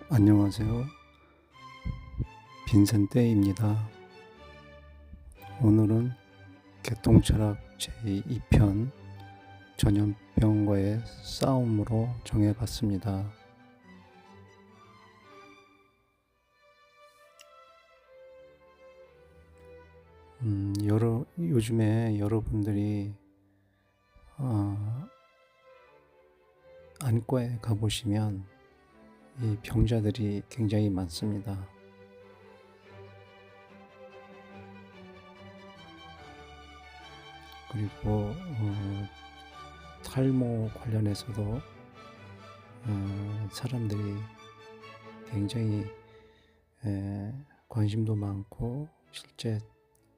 안녕하세요. 빈센떼입니다. 오늘은 개통철학 제2편 전염병과의 싸움으로 정해봤습니다. 요즘에 여러분들이 안과에 가보시면 이 병자들이 굉장히 많습니다. 그리고 탈모 관련해서도 사람들이 굉장히 관심도 많고 실제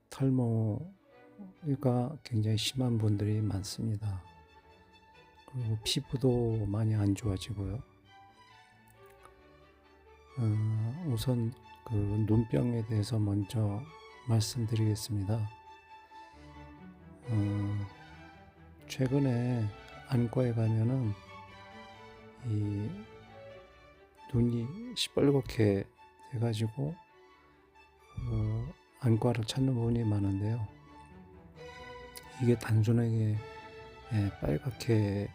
탈모가 굉장히 심한 분들이 많습니다. 그리고 피부도 많이 안 좋아지고요. 우선 그 눈병에 대해서 먼저 말씀드리겠습니다. 최근에 안과에 가면은 이 눈이 시뻘겋게 돼가지고 안과를 찾는 분이 많은데요. 이게 단순하게 빨갛게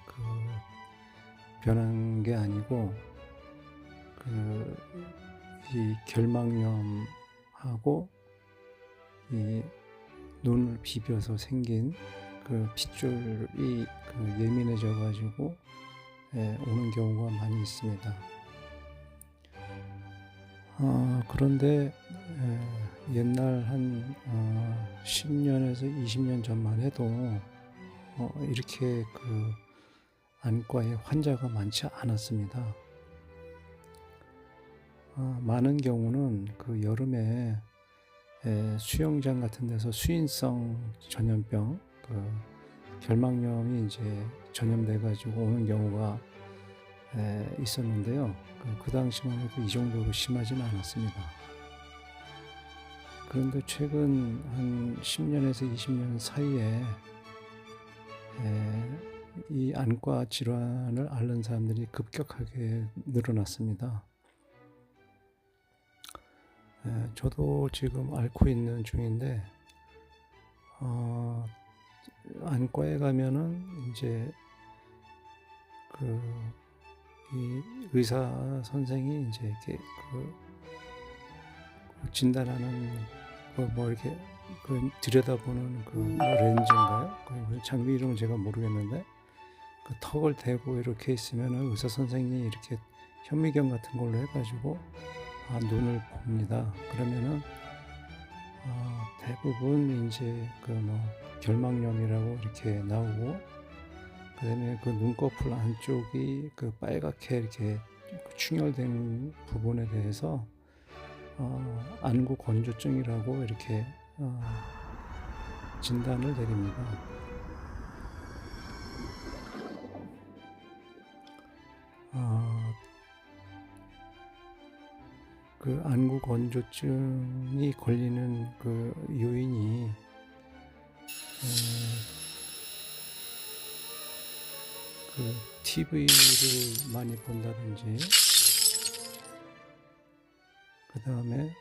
변한 게 아니고 이 결막염하고 이 눈을 비벼서 생긴 핏줄이 예민해져 가지고 오는 경우가 많이 있습니다. 그런데 옛날 한 10년에서 20년 전만 해도 이렇게 안과에 환자가 많지 않았습니다. 많은 경우는 여름에 수영장 같은 데서 수인성 전염병, 결막염이 이제 전염돼 가지고 오는 경우가 있었는데요. 그 당시만 해도 이 정도로 심하지는 않았습니다. 그런데 최근 한 10년에서 20년 사이에 이 안과 질환을 앓는 사람들이 급격하게 늘어났습니다. 저도 지금 앓고 있는 중인데, 안과에 가면은 이제 이 의사 선생이 이제 이렇게 진단하는 뭐 이렇게 들여다보는 렌즈인가요? 그 장비 이름은 제가 모르겠는데 턱을 대고 이렇게 있으면은 의사 선생이 이렇게 현미경 같은 걸로 해가지고 눈을 봅니다. 그러면은 대부분 이제 결막염이라고 이렇게 나오고, 그다음에 눈꺼풀 안쪽이 빨갛게 이렇게 충혈된 부분에 대해서 안구 건조증이라고 이렇게 진단을 내립니다. 안구 건조증이 걸리는 요인이 TV를 많이 본다든지, 그 다음에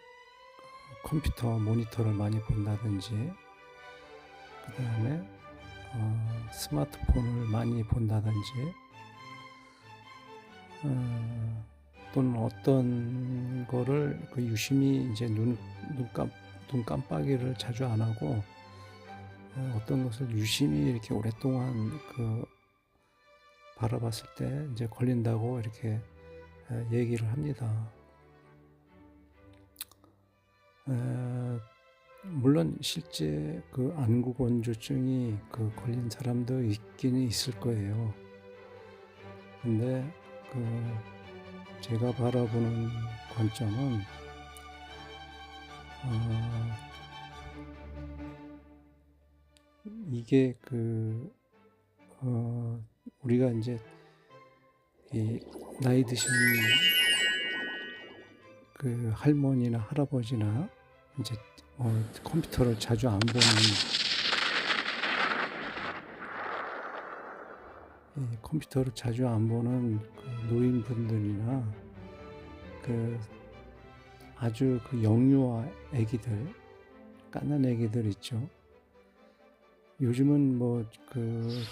컴퓨터 모니터를 많이 본다든지, 그 다음에 스마트폰을 많이 본다든지, 또는 어떤 거를 유심히 이제 눈 깜빡이를 자주 안 하고 어떤 것을 유심히 이렇게 오랫동안 바라봤을 때 이제 걸린다고 이렇게 얘기를 합니다. 물론 실제 안구 건조증이 걸린 사람도 있기는 있을 거예요. 근데 제가 바라보는 관점은 이게 우리가 이제 나이 드신 할머니나 할아버지나 이제 컴퓨터를 자주 안 보는 컴퓨터를 자주 안 보는 노인분들이나 그 아주 그 영유아 애기들, 갓난 애기들 있죠. 요즘은 뭐 그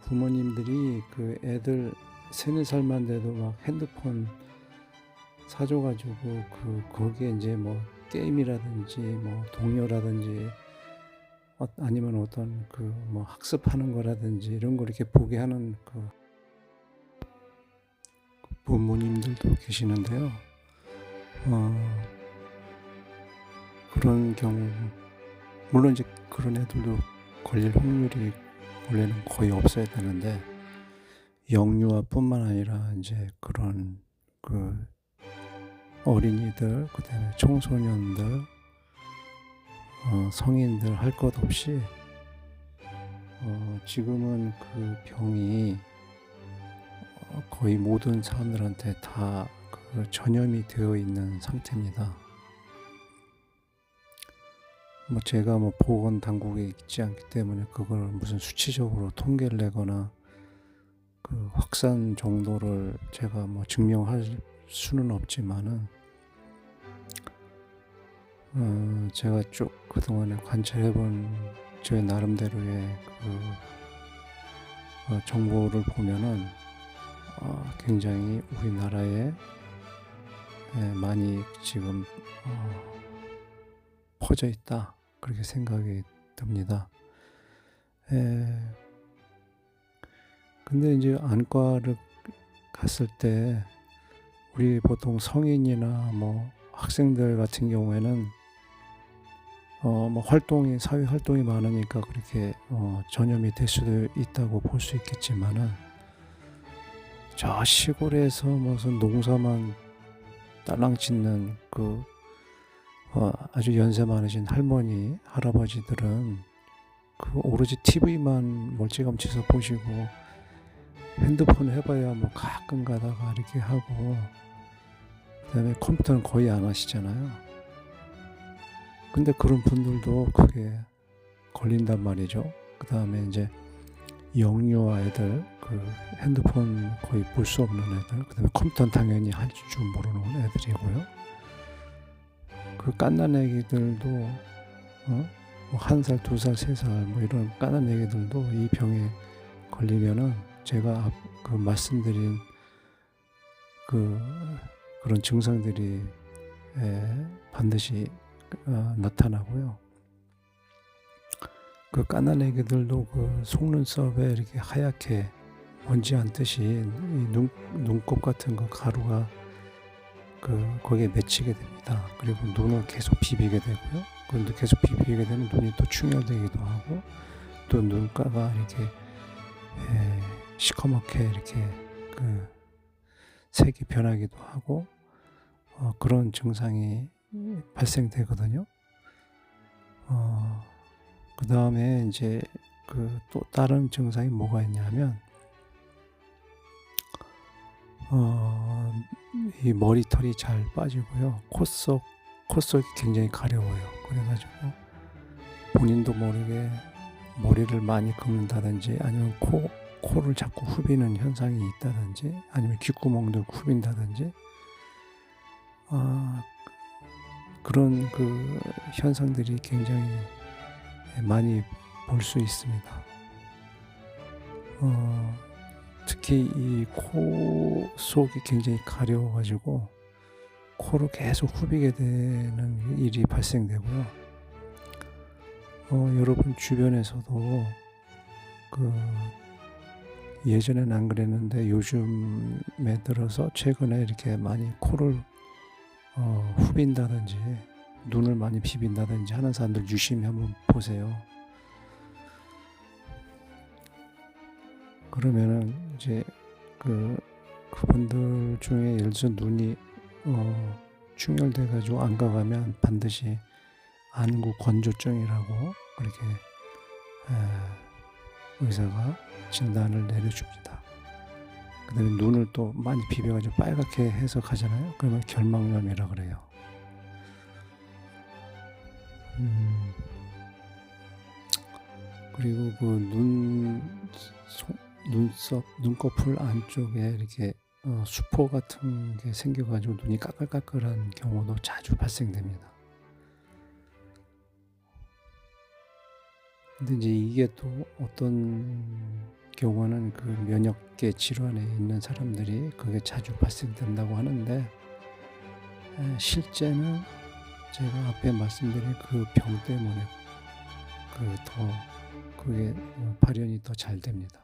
부모님들이 그 애들 3-4살만 돼도 막 핸드폰 사줘가지고 거기에 이제 뭐 게임이라든지 뭐 동요라든지 아니면 어떤 그 뭐 학습하는 거라든지 이런 거 이렇게 보게 하는 그 부모님들도 계시는데요. 그런 경우 물론 이제 그런 애들도 걸릴 확률이 원래는 거의 없어야 되는데 영유아뿐만 아니라 이제 그런 그 어린이들, 그다음에 청소년들, 성인들 할 것 없이 지금은 그 병이 거의 모든 사람들한테 다 그 전염이 되어 있는 상태입니다. 뭐 제가 뭐 보건 당국에 있지 않기 때문에 그걸 무슨 수치적으로 통계를 내거나 그 확산 정도를 제가 뭐 증명할 수는 없지만은 제가 쭉 그동안에 관찰해본 제 나름대로의 그 정보를 보면은 굉장히 우리나라에 많이 지금 퍼져 있다, 그렇게 생각이 듭니다. 근데 이제 안과를 갔을 때 우리 보통 성인이나 뭐 학생들 같은 경우에는 뭐 사회 활동이 많으니까 그렇게 전염이 될 수도 있다고 볼 수 있겠지만은 저 시골에서 무슨 농사만 딸랑 짓는 그 아주 연세 많으신 할머니, 할아버지들은 그 오로지 TV만 멀찌감치서 보시고 핸드폰 해봐야 뭐 가끔 가다가 이렇게 하고, 그다음에 컴퓨터는 거의 안 하시잖아요. 근데 그런 분들도 그게 걸린단 말이죠. 그다음에 이제 영유아 애들, 그 핸드폰 거의 볼 수 없는 애들, 그다음에 컴퓨터는 당연히 할 줄 모르는 애들이고요. 그 갓난 애기들도 뭐 1살, 2살, 3살 뭐 이런 갓난 애기들도 이 병에 걸리면은 제가 그 말씀드린 그런 증상들이 반드시 나타나고요. 그 갓난 애기들도 그 속눈썹에 이렇게 하얗게 먼지 앉듯이 눈곱 같은 거 가루가 거기에 맺히게 됩니다. 그리고 눈을 계속 비비게 되고요. 그런데 계속 비비게 되면 눈이 또 충혈되기도 하고, 또 눈가가 이렇게 시커멓게 이렇게 그 색이 변하기도 하고, 그런 증상이 발생되거든요. 그 다음에 이제 또 다른 증상이 뭐가 있냐면, 이 머리털이 잘 빠지고요. 콧속이 굉장히 가려워요. 그래가지고 본인도 모르게 머리를 많이 긁는다든지, 아니면 코를 자꾸 후비는 현상이 있다든지, 아니면 귓구멍도 후빈다든지, 그런 그 현상들이 굉장히 많이 볼 수 있습니다. 특히 이 코 속이 굉장히 가려워가지고 코를 계속 후비게 되는 일이 발생되고요. 여러분 주변에서도 예전엔 안 그랬는데 요즘에 들어서 최근에 이렇게 많이 코를 후빈다든지 눈을 많이 비빈다든지 하는 사람들 유심히 한번 보세요. 그러면은 이제 그분들 중에 예를 들어서 눈이 충혈돼 가지고 안과 가면 반드시 안구 건조증이라고 그렇게 의사가 진단을 내려줍니다. 그 다음에 눈을 또 많이 비벼가지고 빨갛게 해서 가잖아요. 그러면 결막염이라 그래요. 그리고 그 눈썹, 눈꺼풀 안쪽에 이렇게 수포 같은 게 생겨가지고 눈이 까끌까끌한 경우도 자주 발생됩니다. 근데 이제 이게 또 어떤 경우는 그 면역계 질환에 있는 사람들이 그게 자주 발생된다고 하는데, 실제는 제가 앞에 말씀드린 그 병 때문에 그게 발현이 더 잘 됩니다.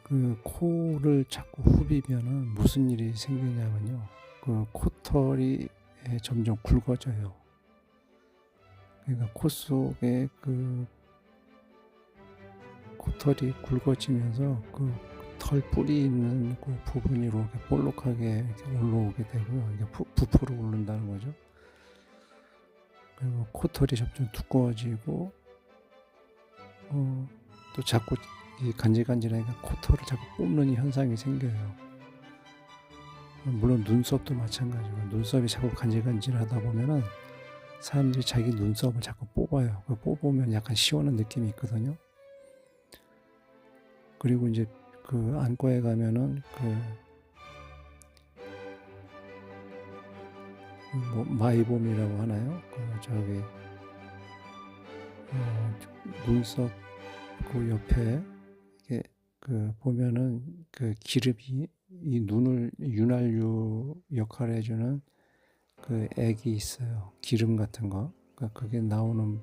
그 코를 자꾸 후비면은 무슨 일이 생기냐면요. 그 코털이 점점 굵어져요. 그러니까 코 속에 그 코털이 굵어지면서 그 털 뿌리 있는 그 부분이 이렇게 볼록하게 이렇게 올라오게 되고요. 이게 부풀어 오른다는 거죠. 그리고 코털이 점점 두꺼워지고, 또 자꾸 이 간질간질하니까 코털을 자꾸 뽑는 현상이 생겨요. 물론 눈썹도 마찬가지고, 눈썹이 자꾸 간질간질하다 보면은 사람들이 자기 눈썹을 자꾸 뽑아요. 그 뽑으면 약간 시원한 느낌이 있거든요. 그리고 이제 그 안과에 가면은 뭐 마이봄이라고 하나요? 눈썹 그 옆에 이게 보면은 그 기름이 이 눈을 윤활유 역할을 해주는 그 액이 있어요. 기름 같은 거. 그러니까 그게 나오는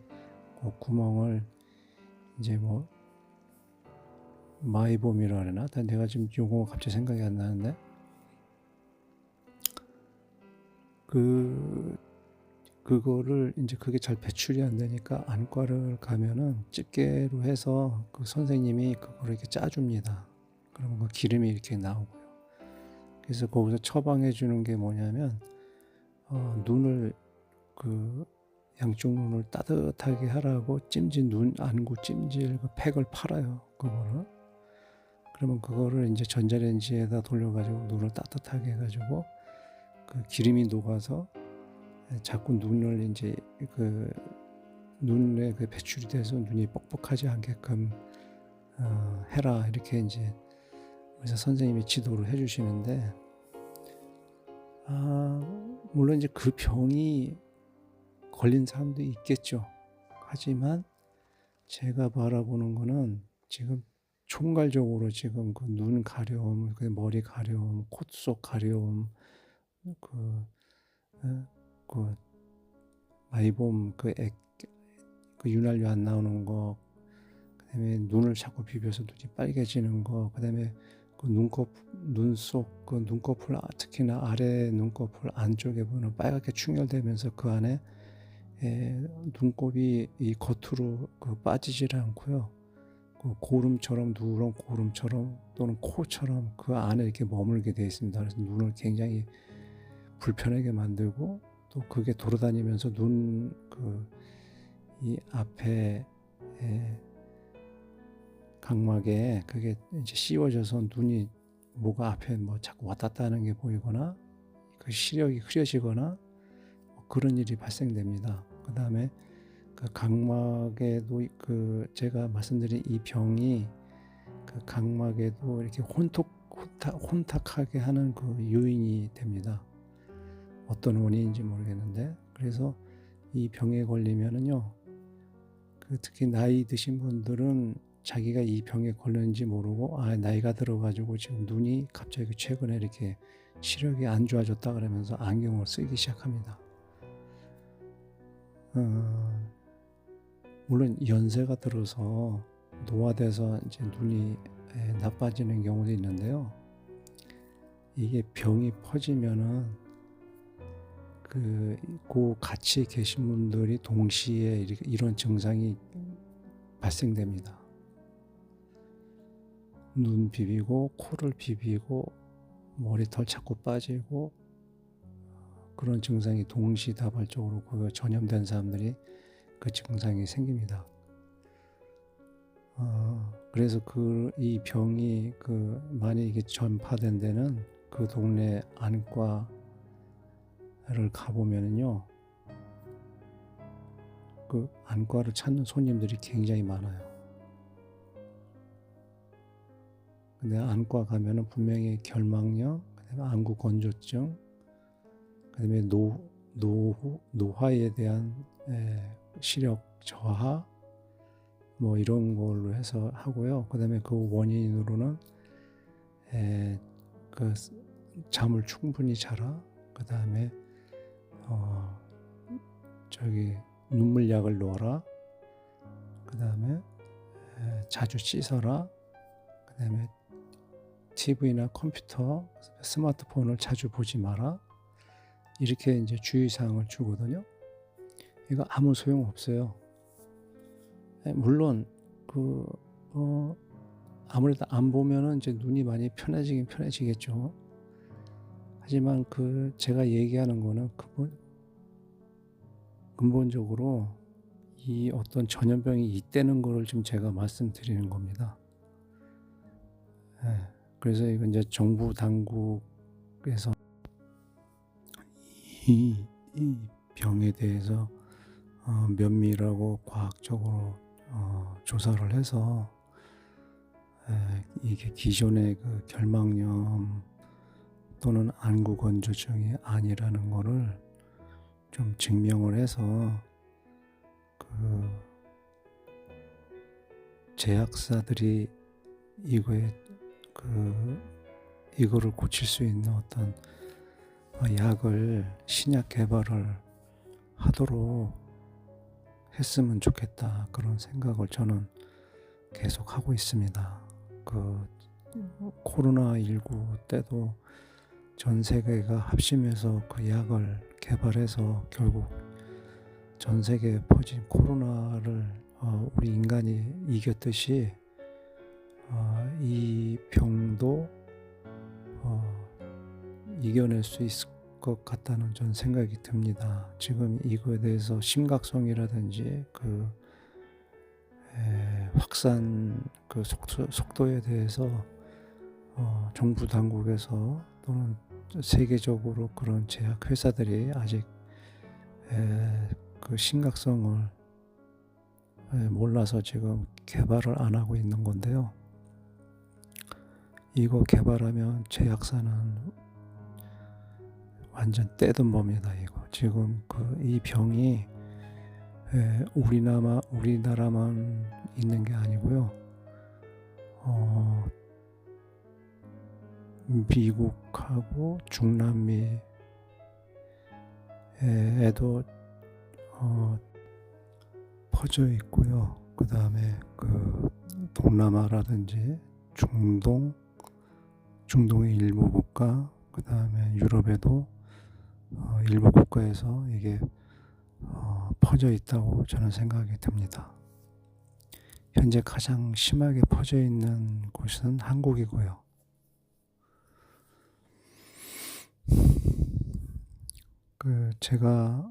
그 구멍을 이제 뭐 마이봄이라 그러나? 내가 지금 용어가 갑자기 생각이 안 나는데, 그거를 이제 그게 잘 배출이 안 되니까 안과를 가면은 집게로 해서 그 선생님이 그거를 이렇게 짜줍니다. 그러면 그 기름이 이렇게 나오고요. 그래서 거기서 처방해 주는 게 뭐냐면, 눈을 양쪽 눈을 따뜻하게 하라고 찜질 눈 안구 찜질 그 팩을 팔아요. 그거를. 그러면 그거를 이제 전자레인지에다 돌려가지고 눈을 따뜻하게 해가지고 그 기름이 녹아서 자꾸 눈을 이제 눈에 배출이 돼서 눈이 뻑뻑하지 않게끔 해라, 이렇게 이제 의사 선생님이 지도를 해주시는데, 물론 이제 그 병이 걸린 사람도 있겠죠. 하지만 제가 바라보는 거는 지금 총괄적으로 지금 그 눈 가려움, 그 머리 가려움, 콧 속 가려움, 그 마이봄 그 윤활유 안 나오는 거, 그다음에 눈을 자꾸 비벼서 눈이 빨개지는 거, 그다음에 그 눈속 그 눈꺼풀, 특히나 아래 눈꺼풀 안쪽에 보면 빨갛게 충혈되면서 그 안에 눈곱이 이 겉으로 빠지질 않고요. 그 고름처럼, 누런 고름처럼 또는 코처럼 그 안에 이렇게 머물게 되어 있습니다. 그래서 눈을 굉장히 불편하게 만들고, 또 그게 돌아다니면서 이 앞에 각막에 그게 이제 씌워져서 눈이 뭐가 앞에 뭐 자꾸 왔다 갔다 하는 게 보이거나 그 시력이 흐려지거나 그런 일이 발생됩니다. 그 다음에 그 각막에도 제가 말씀드린 이 병이 그 각막에도 이렇게 혼탁하게 하는 그 요인이 됩니다. 어떤 원인인지 모르겠는데, 그래서 이 병에 걸리면은요, 특히 나이 드신 분들은 자기가 이 병에 걸렸는지 모르고, 나이가 들어가지고 지금 눈이 갑자기 최근에 이렇게 시력이 안 좋아졌다 그러면서 안경을 쓰기 시작합니다. 물론 연세가 들어서 노화돼서 이제 눈이 나빠지는 경우도 있는데요. 이게 병이 퍼지면은 그 같이 계신 분들이 동시에 이런 증상이 발생됩니다. 눈 비비고, 코를 비비고, 머리털 자꾸 빠지고, 그런 증상이 동시다발적으로 전염된 사람들이 그 증상이 생깁니다. 그래서 이 병이 많이 이게 전파된 데는 그 동네 안과를 가보면은요, 그 안과를 찾는 손님들이 굉장히 많아요. 근데 안과 가면은 분명히 결막염, 그다음에 안구 건조증, 그다음에 노화에 대한 시력 저하 뭐 이런 걸로 해서 하고요. 그다음에 그 원인으로는 그 잠을 충분히 자라. 그다음에 눈물약을 놓아라. 그다음에 자주 씻어라. 그다음에 TV나 컴퓨터, 스마트폰을 자주 보지 마라. 이렇게 이제 주의사항을 주거든요. 이거 아무 소용 없어요. 물론 아무래도 안 보면은 이제 눈이 많이 편해지긴 편해지겠죠. 하지만 제가 얘기하는 거는 근본적으로 이 어떤 전염병이 있다는 거를 좀 제가 말씀드리는 겁니다. 그래서 이건 이제 정부 당국에서 이 병에 대해서 면밀하고 과학적으로 조사를 해서 이게 기존의 그 결막염 또는 안구 건조증이 아니라는 거를 좀 증명을 해서 제약사들이 이거를 고칠 수 있는 어떤 신약 개발을 하도록 했으면 좋겠다, 그런 생각을 저는 계속 하고 있습니다. 코로나19 때도 전 세계가 합심해서 그 약을 개발해서 결국 전 세계에 퍼진 코로나를 우리 인간이 이겼듯이 이 병도 이겨낼 수 있을 것 같다는 전 생각이 듭니다. 지금 이거에 대해서 심각성이라든지 확산 속도에 대해서 정부 당국에서 또는 세계적으로 그런 제약 회사들이 아직 그 심각성을 몰라서 지금 개발을 안 하고 있는 건데요. 이거 개발하면 제약사는 완전 떼돈 법니다. 이거 지금 이 병이 우리나라만 있는 게 아니고요. 미국하고 중남미에도 퍼져 있고요. 그 다음에 동남아라든지 중동의 일부 국가, 그 다음에 유럽에도 일부 국가에서 이게 퍼져 있다고 저는 생각이 듭니다. 현재 가장 심하게 퍼져 있는 곳은 한국이고요. 제가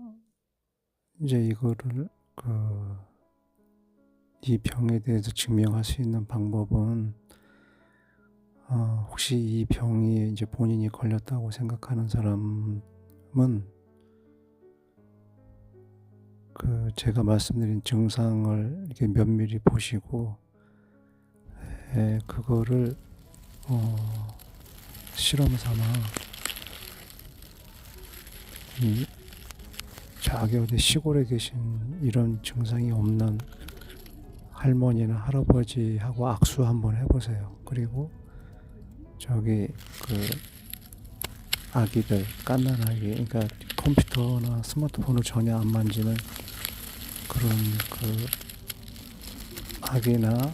이제 이거를 이 병에 대해서 증명할 수 있는 방법은 혹시 이 병이 이제 본인이 걸렸다고 생각하는 사람은 제가 말씀드린 증상을 이렇게 면밀히 보시고 그거를 실험 삼아 저기 어디 시골에 계신 이런 증상이 없는 할머니나 할아버지하고 악수 한번 해보세요. 그리고 아기들, 갓난아기, 그러니까 컴퓨터나 스마트폰을 전혀 안 만지는 그런 아기나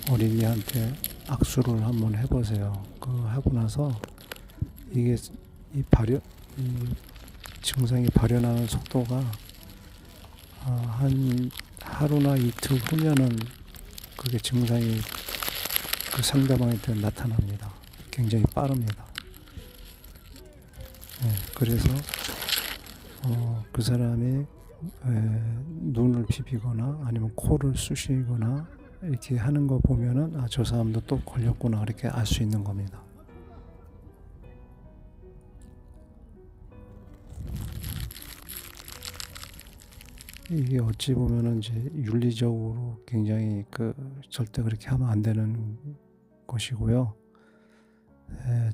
어린이한테 악수를 한번 해보세요. 하고 나서 이게 이 증상이 발현하는 속도가 한 하루나 이틀 후면은 그게 증상이 상대방한테 나타납니다. 굉장히 빠릅니다. 그래서 그 사람이 눈을 비비거나 아니면 코를 쑤시거나 이렇게 하는 거 보면은 저 사람도 또 걸렸구나, 이렇게 알 수 있는 겁니다. 이게 어찌 보면은 이제 윤리적으로 굉장히 절대 그렇게 하면 안 되는 것이고요.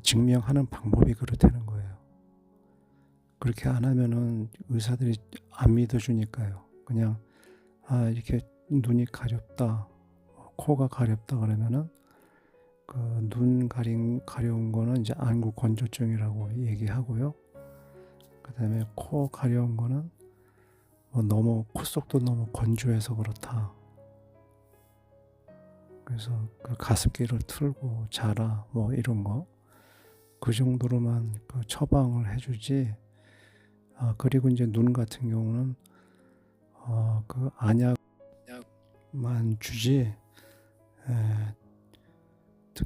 증명하는 방법이 그렇다는 거예요. 그렇게 안 하면은 의사들이 안 믿어주니까요. 그냥 이렇게 눈이 가렵다, 코가 가렵다 그러면은 눈 가려운 거는 이제 안구 건조증이라고 얘기하고요. 그다음에 코 가려운 거는 너무 콧속도 너무 건조해서 그렇다. 그래서 가습기를 틀고 자라 이런 거 그 정도로만 처방을 해주지. 그리고 이제 눈 같은 경우는 안약만 주지.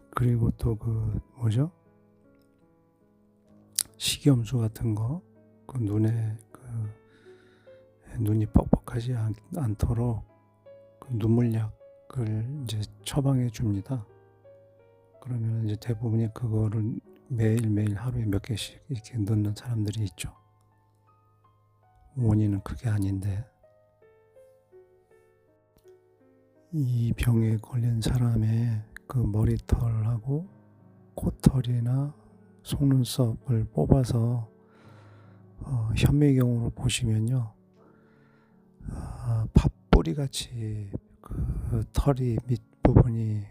그리고 또 뭐죠? 식이염수 같은 거 눈에 눈이 뻑뻑하지 않도록 눈물약을 이제 처방해 줍니다. 그러면 이제 대부분이 그거를 매일매일 하루에 몇 개씩 이렇게 넣는 사람들이 있죠. 원인은 그게 아닌데, 이 병에 걸린 사람의 머리털하고 코털이나 속눈썹을 뽑아서 현미경으로 보시면요, 팥뿌리 같이 털이 밑부분이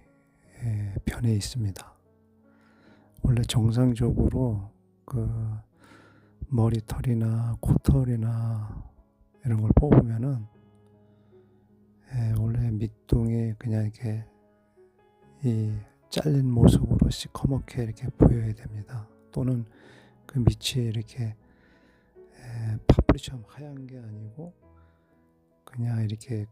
변해 있습니다. 원래 정상적으로 머리털이나 코털이나 이런 걸 뽑으면은 원래 밑둥이 그냥 이렇게 이 잘린 모습으로 시커멓게 이렇게 보여야 됩니다. 또는 밑이 이렇게 팥뿌리처럼 하얀 게 아니고 그냥 이렇게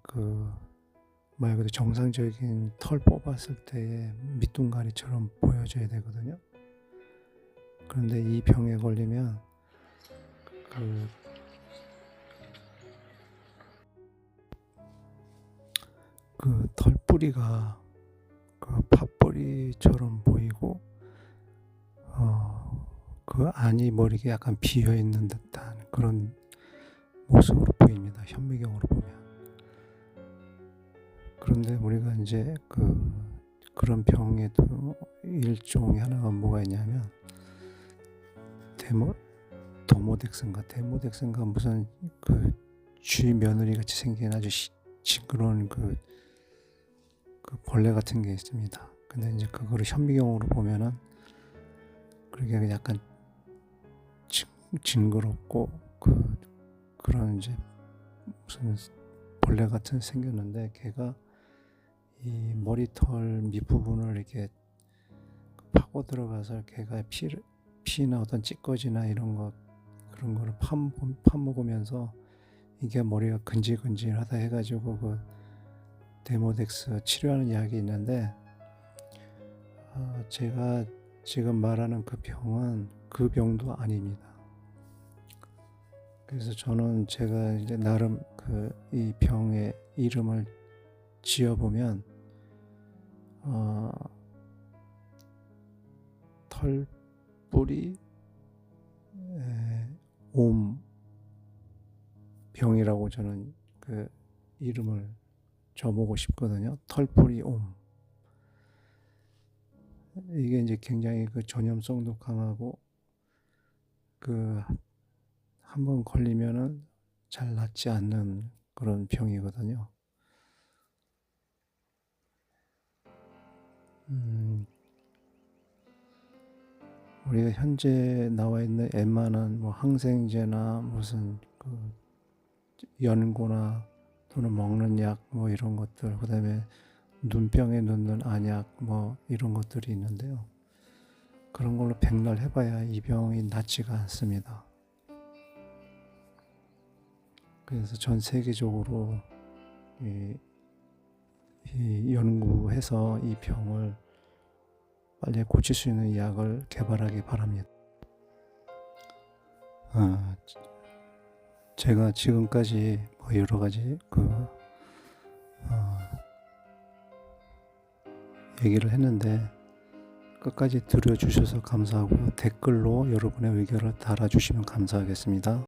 말 그대로 정상적인 털 뽑았을 때의 밑둥가리처럼 보여져야 되거든요. 그런데 이 병에 걸리면 털뿌리가 팥뿌리처럼 보이고 안이 이렇게 약간 비어 있는 듯한 그런 모습으로 보입니다. 현미경으로 보면. 그런데 우리가 이제 그런 병에도 일종의 하나가 뭐가 있냐면 데모덱슨가 무슨 쥐 며느리 같이 생긴 아주 징그러운 벌레 같은 게 있습니다. 근데 이제 그거를 현미경으로 보면은 그게 약간 징그럽고 그런 이제 무슨 벌레 같은 생겼는데 걔가 이 머리털 밑부분을 이렇게 파고 들어가서 걔가 피나 어떤 찌꺼기나 그런 거를 파먹으면서 이게 머리가 근질근질하다 해가지고 데모덱스 치료하는 약이 있는데 제가 지금 말하는 그 병은 그 병도 아닙니다. 그래서 저는 제가 이제 나름 이 병의 이름을 지어보면 털뿌리 옴 병이라고 저는 이름을 줘보고 싶거든요. 털뿌리 옴. 이게 이제 굉장히 전염성도 강하고 한번 걸리면은 잘 낫지 않는 그런 병이거든요. 우리가 현재 나와 있는 웬만한 항생제나 무슨 연고나 또는 먹는 약 이런 것들, 그다음에 눈병에 넣는 안약 이런 것들이 있는데요. 그런 걸로 백날 해봐야 이 병이 낫지가 않습니다. 그래서 전 세계적으로 이 연구해서 이 병을 빨리 고칠 수 있는 약을 개발하기 바랍니다. 제가 지금까지 여러 가지 얘기를 했는데 끝까지 들어주셔서 감사하고 댓글로 여러분의 의견을 달아주시면 감사하겠습니다.